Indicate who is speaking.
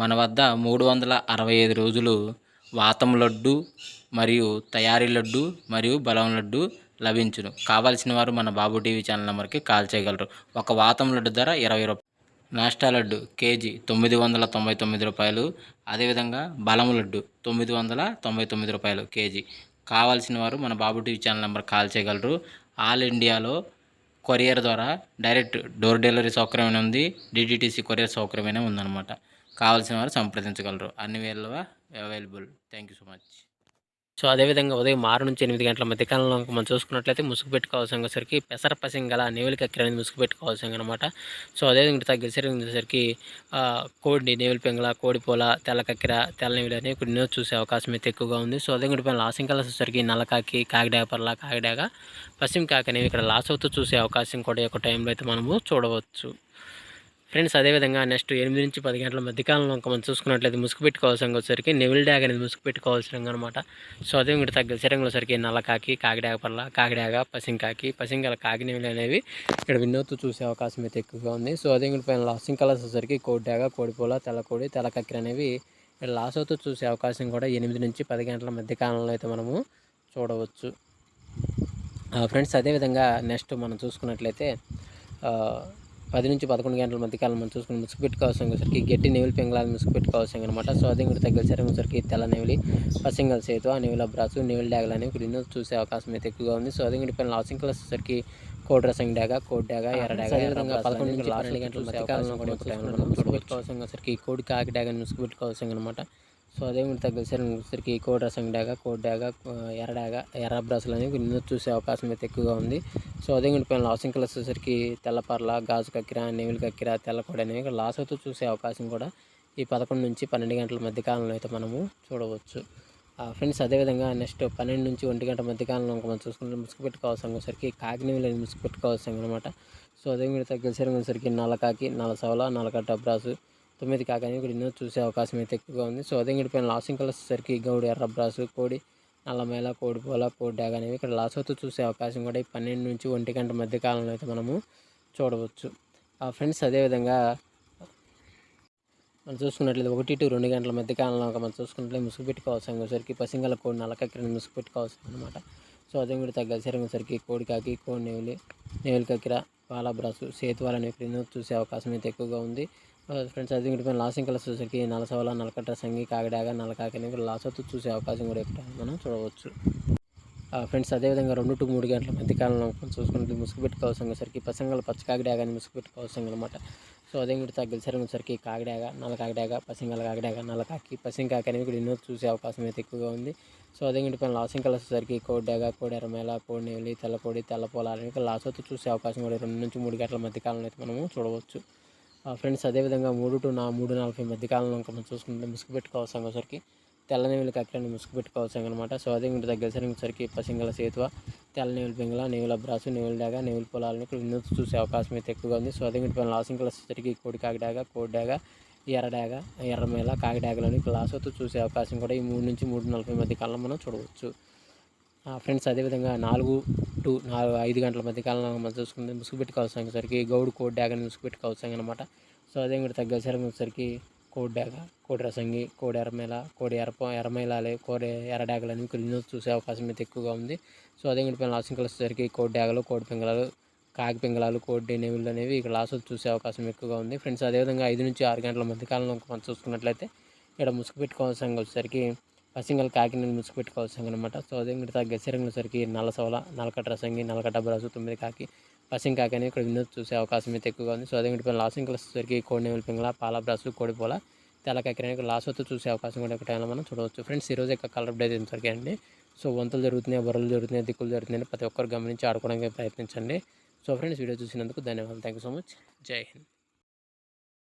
Speaker 1: మన వద్ద 365 రోజులు వాతం లడ్డు మరియు తయారీ లడ్డు మరియు బలం లడ్డు లభించును. కావలసిన వారు మన బాబు టీవీ ఛానల్ నెంబర్కి కాల్ చేయగలరు. ఒక వాతం లడ్డు ధర 20 రూపాయలు. నాస్టా లడ్డు కేజీ 999 రూపాయలు. అదేవిధంగా బలం లడ్డు 999 రూపాయలు కేజీ. కావాల్సిన వారు మన బాబు టీవీ ఛానల్ నెంబర్ కాల్ చేయగలరు. ఆల్ ఇండియాలో కొరియర్ ద్వారా డైరెక్ట్ డోర్ డెలివరీ సౌకర్యం ఉంది. డిటిడిసి కొరియర్ సౌకర్యమైన ఉందన్నమాట. కావాల్సిన వారు సంప్రదించగలరు. అన్ని వేళ available. Thank you so much.
Speaker 2: So అదేవిధంగా ఉదయం 6 నుంచి 8 గంటల మధ్యకాలంలో మనం చూసుకున్నట్లయితే ముసుగు పెట్టుకోవాల్సరికి పెసర పసింగల నేవులు కక్కిర అనేది ముసుగు పెట్టుకోవాల్సింది అనమాట. సో అదేవిధంగా తగ్గేసరికి కోడి నేవులు పెంగల, కోడి పూల, తెల్ల కక్కిర, తెల్ల నేవులు అనేవి కొన్ని చూసే అవకాశం అయితే ఎక్కువగా ఉంది. సో అదేవిధంగా లాసింగ్ కలర్స్ వచ్చేసరికి నల్లకాకి, కాకిడాగ పర్ల, కాకిడాగ, పశ్చిమ కాకి అనేవి ఇక్కడ లాస్ అవుతూ చూసే అవకాశం కూడా ఈ యొక్క టైంలో అయితే మనము చూడవచ్చు. ఫ్రెండ్స్ అదేవిధంగా నెక్స్ట్ 8 నుంచి 10 గంటల మధ్యకాలంలో మనం చూసుకున్నట్లయితే ముసుగు పెట్టుకోవాల్సిన వచ్చరికి నెవిల్ డ్యాగ్ అనేది ముసుగు పెట్టుకోవాల్సిన అనమాట. సో అదే ఇంకటి తగ్గ శరీరంలో సరికి నల్లకాకి, కాకిడాగ పర్ల, కాకిడాగ, పసింకాకి, పసింగల కాకి నెవిలు అనేవి ఇక్కడ వినోత్తు చూసే అవకాశం అయితే ఎక్కువగా ఉంది. సో అదే ఇంకటి పైన లాసింగ్ కలర్స్ వచ్చరికి కోడి డాగ, కోడిపూల, తెల్లకోడి, తెల్ల కక్కిర అనేవి ఇక్కడ లాస్ అవుతూ చూసే అవకాశం కూడా 8 నుంచి 10 గంటల మధ్యకాలంలో అయితే మనము చూడవచ్చు. ఫ్రెండ్స్ అదేవిధంగా నెక్స్ట్ మనం చూసుకున్నట్లయితే 10 నుంచి 11 గంటల మధ్యకాలం మనం చూసుకుని ముసుగు పెట్టుకోవాల్సరికి గట్టి నెవిలి పెంగళాలు ముసుగు పెట్టుకోవాల్సింది అనమాట. సో అదే కూడా తగ్గ సరికి తెల్ల నెవిలి, పసింగల్ సేతు, నెవిల బ్రాసు, నెవిల్ డ్యాగలు అనేవి ఇప్పుడు చూసే అవకాశం అయితే ఎక్కువగా ఉంది. సో అదే కూడా పైన లాసింగ్ కలర్స్ వచ్చరికి కోడి రసంగ్ డ్యాగ, కోడి డ్యాగ, ఎర్ర డ్యాగ, విధంగా 11 నుంచి 12 గంటల మధ్యకాలంలో కూడా ముసుగు పెట్టుకోవాల్సరికి కోడి కాకి డ్యాగని ముసుగు పెట్టుకోవాల్సింది అనమాట. సో అదే తగ్గసరికి కోడి రసం డాగ, కోడి డాగ, ఎర్ర డాగ, ఎర్ర బ్రస్సులు అనేవి చూసే అవకాశం అయితే ఎక్కువగా ఉంది. సో అదే పైన లాసింగ్ కలర్స్ వచ్చేసరికి తెల్లపర్ల, గాజు కక్కిర, నెవిలి కక్కిర, తెల్లకోడి అనేవి ఇక్కడ లాస్ అవుతూ చూసే అవకాశం కూడా ఈ 11 నుంచి 12 గంటల మధ్యకాలంలో అయితే మనము చూడవచ్చు. ఫ్రెండ్స్ అదేవిధంగా నెక్స్ట్ 12 నుంచి 1 గంట మధ్యకాలంలో మనం చూసుకుంటే ముసుగు పెట్టుకోవాల్సరికి కాకి నెవిలి అనేది ముసుగు పెట్టుకోవాల్సింది అనమాట. సో అదే మీరు తగ్గసరికి నల్లకాకి, నల్ల సవల, నల్లకట్ట బ్రాసు, 9 కాకి అనేవి ఇక్కడ చూసే అవకాశం అయితే ఎక్కువగా ఉంది. సో అదే పైన లాసింగ్ కలర్స్ సరికి గౌడి, ఎర్ర బ్రాసు, కోడి, నల్లమేల, కోడి పూల, కోడి డాగ అనేవి ఇక్కడ లాస్ అవుతూ చూసే అవకాశం కూడా ఈ 12 నుంచి 1 గంట మధ్య కాలంలో అయితే మనము చూడవచ్చు. ఫ్రెండ్స్ అదేవిధంగా మనం చూసుకున్నట్లయితే 1 to 2 గంటల మధ్య కాలంలో మనం చూసుకున్నట్లయితే ముసుగు పెట్టుకోవాల్సరికి పసింగల కోడి, నల్లకక్కిరని ముసుగు పెట్టుకోవాల్సింది అనమాట. సో అదే కూడా తగ్గ సరికి కోడి కాకి, కోడి నెవిలి, నెవిలి కక్కిర, పాల బ్రాసు, సేతువాలని ఇక్కడ చూసే అవకాశం అయితే ఎక్కువగా ఉంది. ఫ్రెండ్స్ అదే పైన లాసింగ్ కలర్స్ వచ్చేసరికి నల్లసవల, నల్లకట్ట సంగి, కాకిడాగ, నల్లకాకి అనేవి లాస్ అవుతూ చూసే అవకాశం కూడా ఇక్కడ మనం చూడవచ్చు. ఫ్రెండ్స్ అదేవిధంగా 2 to 3 గంటల మధ్యకాలంలో చూసుకుంటే ముసుగు పెట్టుకోవాల్సరికి పసంగల పచ్చ కాకిడాగని ముసుగు పెట్టుకోవాల్సింది అనమాట. సో అదే కూడా తగ్గసరికి కాకిడాగ, నల్ల కాకిడాగ, పసింగల కాకిడాగ, నల్లకాకి, పసింకాకి అనేవి ఇక్కడ చూసే అవకాశం అయితే ఎక్కువగా ఉంది. సో అదే పైన లాసింగ్ కలర్స్ వచ్చేసరికి కోడి డాగ, కోడి ఎర్రమేల, కోడి నెవిలి, తెల్లకోడి, తెల్లపోల అనేవి లాస్ అవుతూ చూసే అవకాశం కూడా 2 నుంచి 3 గంటల మధ్యకాలంలో అయితే మనము చూడవచ్చు. ఫ్రెండ్స్ అదేవిధంగా 3 to 3:40 మధ్యకాలంలో మనం చూసుకుంటే ముసుగు పెట్టుకోవాల్సరికి తెల్ల నెవిలి కక్కిరని ముసుగు పెట్టుకోవాల్సింది అనమాట. సో అదే ఇంటి దగ్గరికి పసింగల సేతువ, తెల్ల నెవిలి పెంగల, నెవిల బ్రాసు, నెవిలి డాగ, నెవిలి పొలాలను ఇక్కడ చూసే అవకాశం అయితే ఎక్కువగా ఉంది. సో అదే ఇంటి పైన లాసింగ్ కలర్స్ వచ్చరికి కోడి కాకిడాగ, కోడి డాగ, ఎర్ర డాగ, ఎర్రమేల, కాకిడాగలని ఇక్కడ లాస్ అవుతూ చూసే అవకాశం కూడా ఈ 3 నుంచి 3:40 మధ్యకాలంలో మనం చూడవచ్చు. ఫ్రెండ్స్ అదేవిధంగా 4 to 5 గంటల మధ్యకాలంలో మనం చూసుకుంటే ముసుగు పెట్టుకోవాల్సరికి గౌడు, కోడి డాగని ముసుగు పెట్టుకోవాల్సింది అనమాట. సో అదే కూడా తగ్గసరికి కోడి డాగ, కోడి రసంగి, కోడి ఎర్రమేల, కోడి ఎర్రమేలాలే, కోడి ఎర్ర డాగలని ఇక్కడ చూసే అవకాశం అయితే ఎక్కువగా ఉంది. సో అదే పైన లాసింగ్ కలర్స్ వచ్చేసరికి కోడి డాగలు, కోడి పింగళాలు, కాకి పింగళాలు, కోడి నెవిళ్ళు అనేవి ఇక్కడ లాస్ చూసే అవకాశం ఎక్కువగా ఉంది. ఫ్రెండ్స్ అదేవిధంగా 5 నుంచి 6 గంటల మధ్యకాలంలో మనం చూసుకున్నట్లయితే ఇక్కడ ముసుగు పెట్టుకోవాల్సిన వచ్చేసరికి పసింగల్ కాకి నెవిలి ముసుగు పెట్టుకోవాల్సింది అనమాట. సో అదే తగ్గ సరికి నల్ల సవల, నల్లకట్ట రసంగి, నల్లకట్ట బ్రాసు, 9 కాకి, పసింగ్ కాకి అనేవి ఇక్కడ చూసే అవకాశం అయితే ఎక్కువగా ఉంది. సో అదే పైన లాసింగ్ కలర్స్ వచ్చేసరికి కోడి నెవిలి పింగళ, పాల బ్రాసు, కోడి పూల, తెల్ల కాకి అనేవి లాస్ అవుతూ చూసే అవకాశం కూడా ఒక టైంలో మనం చూడవచ్చు. ఫ్రెండ్స్ ఈరోజు యొక్క కలర్ అప్డేట్ ఇంతవరకే అండి. సో వంతులు జరుగుతున్నాయి, బొర్రలు జరుగుతున్నాయి, దిక్కులు జరుగుతున్నాయి, ప్రతి ఒక్కరు గమనించి ఆడుకోవడానికి ప్రయత్నించండి. సో ఫ్రెండ్స్ వీడియో చూసినందుకు ధన్యవాదాలు. Thank you so much. జై హింద్.